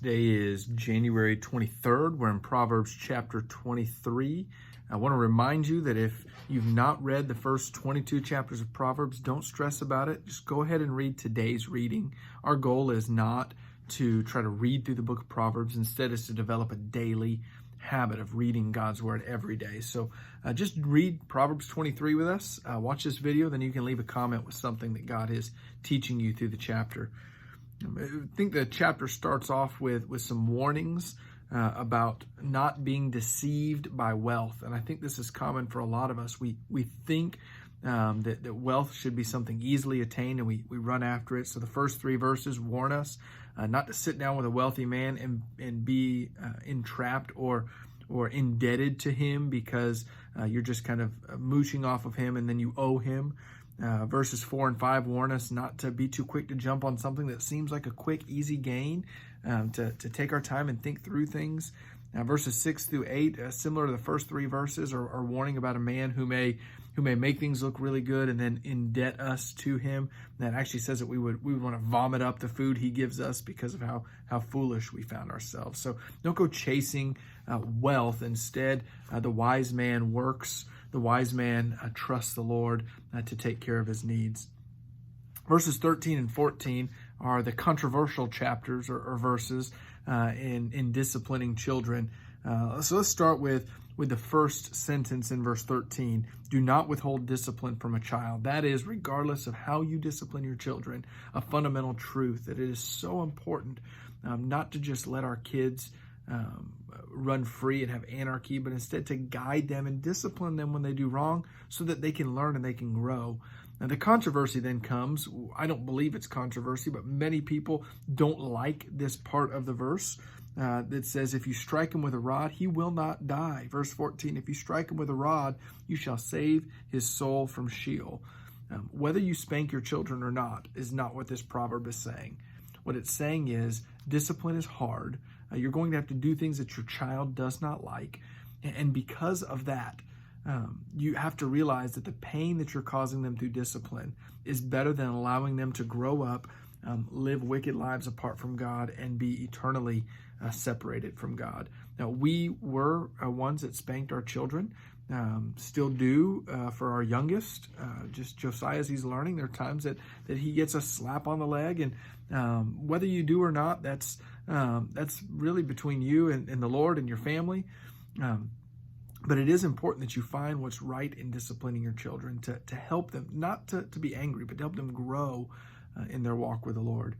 Today is January 23rd. We're in Proverbs chapter 23. I want to remind you that if you've not read the first 22 chapters of Proverbs, don't stress about it. Just go ahead and read today's reading. Our goal is not to try to read through the book of Proverbs. Instead, is to develop a daily habit of reading God's word every day. So just read Proverbs 23 with us. Watch this video, then you can leave a comment with something that God is teaching you through the chapter. I think the chapter starts off with some warnings about not being deceived by wealth. And I think this is common for a lot of us. We think that wealth should be something easily attained, and we run after it. So the first three verses warn us not to sit down with a wealthy man and be entrapped or indebted to him because you're just kind of mooching off of him and then you owe him. Verses 4 and 5 warn us not to be too quick to jump on something that seems like a quick, easy gain, to take our time and think through things. Verses 6 through 8, similar to the first three verses, are warning about a man who may make things look really good and then indebt us to him. That actually says that we would want to vomit up the food he gives us because of how foolish we found ourselves. So don't go chasing wealth. Instead, the wise man works. The wise man trusts the Lord to take care of his needs. Verses 13 and 14 are the controversial chapters or verses in disciplining children. So let's start with the first sentence in verse 13. Do not withhold discipline from a child. That is, regardless of how you discipline your children, a fundamental truth that it is so important not to just let our kids run free and have anarchy, but instead to guide them and discipline them when they do wrong so that they can learn and they can grow. Now, the controversy then comes. I don't believe it's controversy, but many people don't like this part of the verse that says, if you strike him with a rod, he will not die. Verse 14, if you strike him with a rod, you shall save his soul from Sheol. Whether you spank your children or not is not what this proverb is saying. What it's saying is discipline is hard. You're going to have to do things that your child does not like. And because of that, you have to realize that the pain that you're causing them through discipline is better than allowing them to grow up, live wicked lives apart from God, and be eternally separated from God. Now, we were ones that spanked our children, still do for our youngest. Just Josiah, as he's learning, there are times that he gets a slap on the leg, and whether you do or not, that's really between you and the Lord and your family. But it is important that you find what's right in disciplining your children to help them, not to be angry, but to help them grow in their walk with the Lord.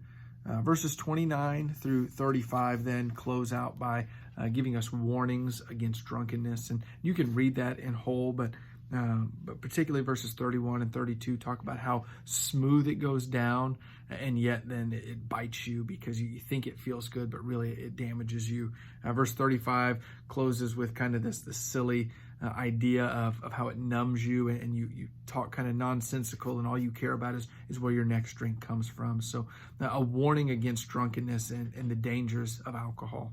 Verses 29 through 35 then close out by giving us warnings against drunkenness. And you can read that in whole, but particularly verses 31 and 32 talk about how smooth it goes down, and yet then it bites you because you think it feels good, but really it damages you. Verse 35 closes with kind of this silly idea of how it numbs you, and you talk kind of nonsensical, and all you care about is where your next drink comes from. So a warning against drunkenness and the dangers of alcohol.